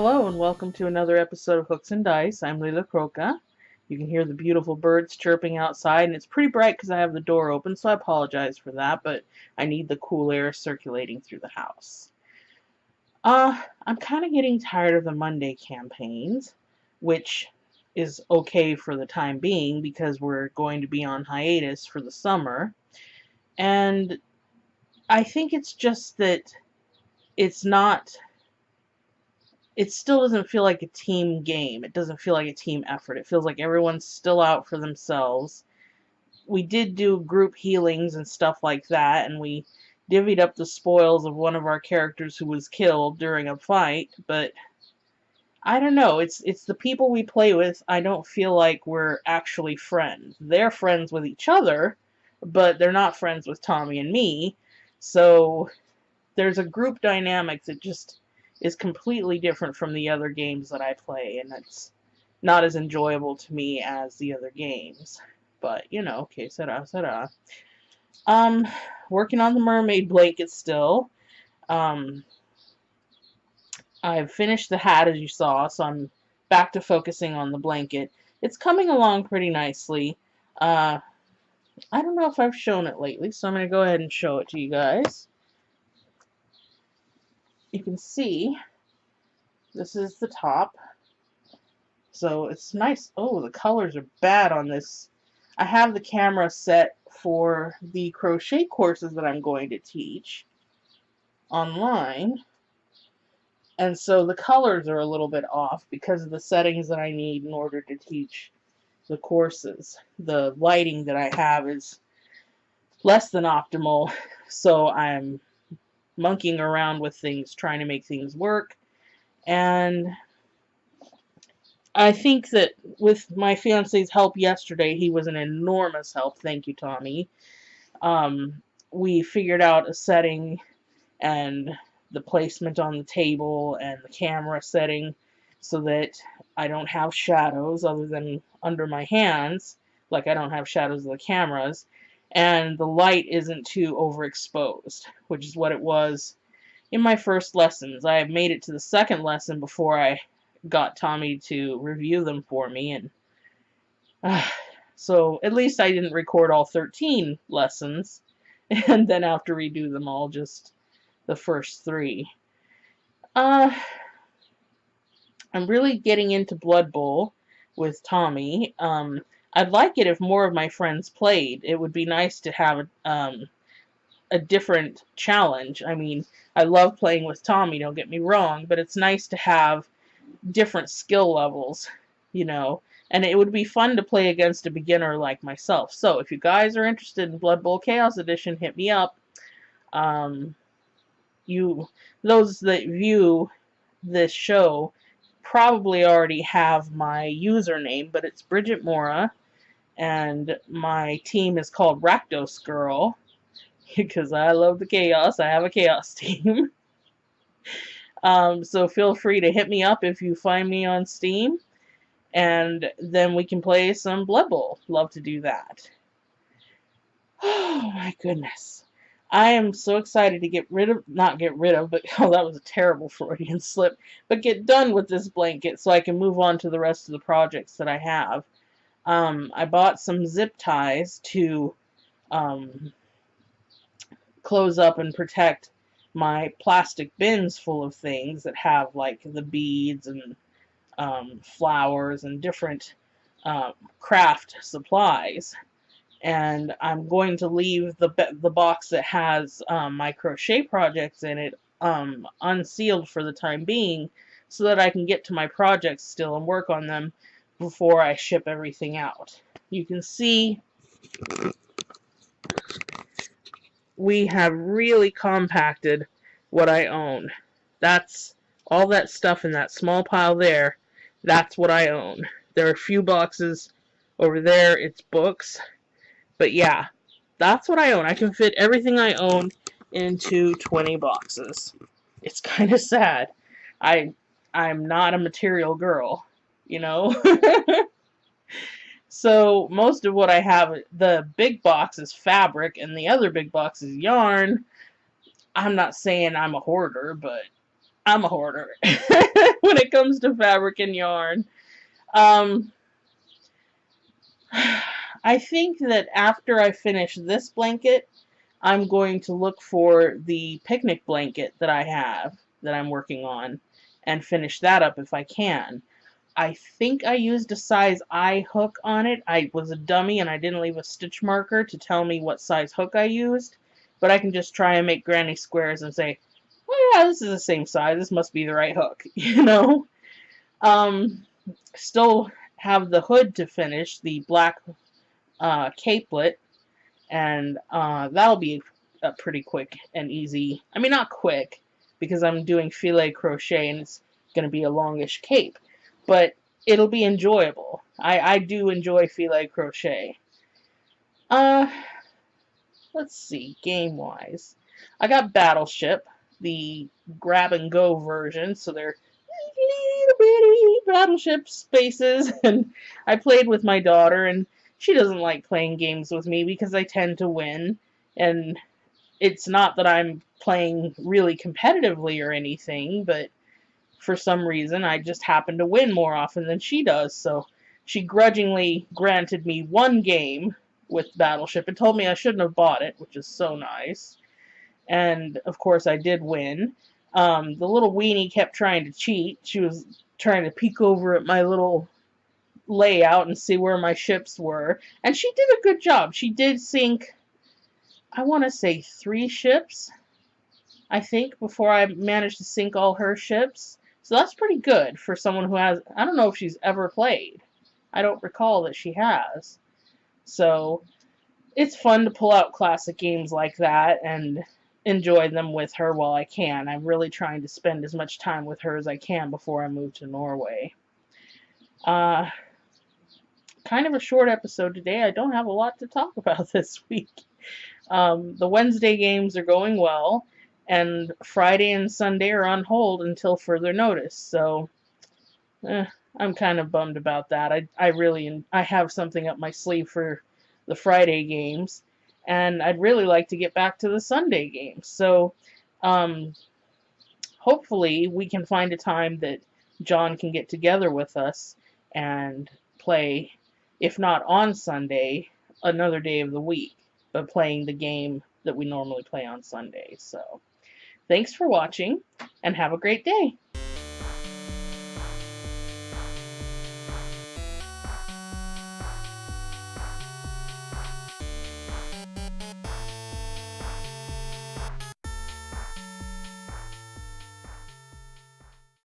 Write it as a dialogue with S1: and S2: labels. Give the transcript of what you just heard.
S1: Hello and welcome to another episode of Hooks and Dice. I'm Lila Croca. You can hear the beautiful birds chirping outside, and it's pretty bright because I have the door open, so I apologize for that, but I need the cool air circulating through the house. I'm kind of getting tired of the Monday campaigns, which is okay for the time being because we're going to be on hiatus for the summer. And I think it's just that it's not it still doesn't feel like a team game. It doesn't feel like a team effort. It feels like everyone's still out for themselves. We did do group healings and stuff like that, and we divvied up the spoils of one of our characters who was killed during a fight, but I don't know. It's the people we play with. I don't feel like we're actually friends. They're friends with each other, but they're not friends with Tommy and me. So there's a group dynamic that just is completely different from the other games that I play, and it's not as enjoyable to me as the other games. But, you know, que sera, sera. Working on the mermaid blanket still. I've finished the hat, as you saw, so I'm back to focusing on the blanket. It's coming along pretty nicely. I don't know if I've shown it lately, so I'm going to go ahead and show it to you guys. You can see this is the top, so it's nice. Oh, the colors are bad on this. I have the camera set for the crochet courses that I'm going to teach online, and so the colors are a little bit off because of the settings that I need in order to teach the courses. The lighting that I have is less than optimal, so I'm monkeying around with things, trying to make things work. And I think that with my fiance's help yesterday, he was an enormous help. Thank you, Tommy. We figured out a setting and the placement on the table and the camera setting so that I don't have shadows other than under my hands, like I don't have shadows of the cameras, and the light isn't too overexposed, which is what it was in my first lessons. I have made it to the second lesson before I got Tommy to review them for me, and so at least I didn't record all 13 lessons and then have to redo them all, just the first 3. I'm really getting into Blood Bowl with Tommy. I'd like it if more of my friends played. It would be nice to have a different challenge. I mean, I love playing with Tommy, don't get me wrong, but it's nice to have different skill levels, you know, and it would be fun to play against a beginner like myself. So if you guys are interested in Blood Bowl Chaos Edition, hit me up. Those that view this show probably already have my username, but it's BrigetteMora, and my team is called Rakdos Girl because I love the chaos. I have a chaos team. So feel free to hit me up if you find me on Steam, and then we can play some Blood Bowl. Love to do that. Oh my goodness. I am so excited to not get rid of, but oh, that was a terrible Freudian slip, but get done with this blanket so I can move on to the rest of the projects that I have. I bought some zip ties to close up and protect my plastic bins full of things that have like the beads and flowers and different craft supplies. And I'm going to leave the box that has my crochet projects in it unsealed for the time being so that I can get to my projects still and work on them before I ship everything out. You can see we have really compacted what I own. That's all that stuff in that small pile there. That's what I own. There are a few boxes over there. It's books. But yeah, that's what I own. I can fit everything I own into 20 boxes. It's kind of sad. I'm not a material girl, you know? So most of what I have, the big box is fabric and the other big box is yarn. I'm not saying I'm a hoarder, but I'm a hoarder. when it comes to fabric and yarn. Um, I think that after I finish this blanket, I'm going to look for the picnic blanket that I have, that I'm working on, and finish that up if I can. I think I used a size I hook on it. I was a dummy and I didn't leave a stitch marker to tell me what size hook I used, but I can just try and make granny squares and say, oh yeah, this is the same size, this must be the right hook, you know? Still have the hood to finish, the black capelet, and that'll be a pretty quick and easy, I mean not quick, because I'm doing filet crochet and it's going to be a longish cape, but it'll be enjoyable. I do enjoy filet crochet. Uh, let's see, game-wise. I got Battleship, the grab-and-go version, so they're little bitty battleship spaces, and I played with my daughter, and she doesn't like playing games with me because I tend to win, and it's not that I'm playing really competitively or anything, but for some reason I just happen to win more often than she does, so she grudgingly granted me one game with Battleship and told me I shouldn't have bought it, which is so nice. And of course I did win. The little weenie kept trying to cheat. She was trying to peek over at my little layout and see where my ships were, and she did a good job. She did sink, I want to say 3 ships, I think, before I managed to sink all her ships. So that's pretty good for someone who has, I don't know if she's ever played. I don't recall that she has. So it's fun to pull out classic games like that and enjoy them with her while I can. I'm really trying to spend as much time with her as I can before I move to Norway. Kind of a short episode today. I don't have a lot to talk about this week. The Wednesday games are going well, and Friday and Sunday are on hold until further notice, so I'm kind of bummed about that. I have something up my sleeve for the Friday games, and I'd really like to get back to the Sunday games. So hopefully we can find a time that John can get together with us and play, if not on Sunday, another day of the week, but playing the game that we normally play on Sunday. So thanks for watching, and have a great day.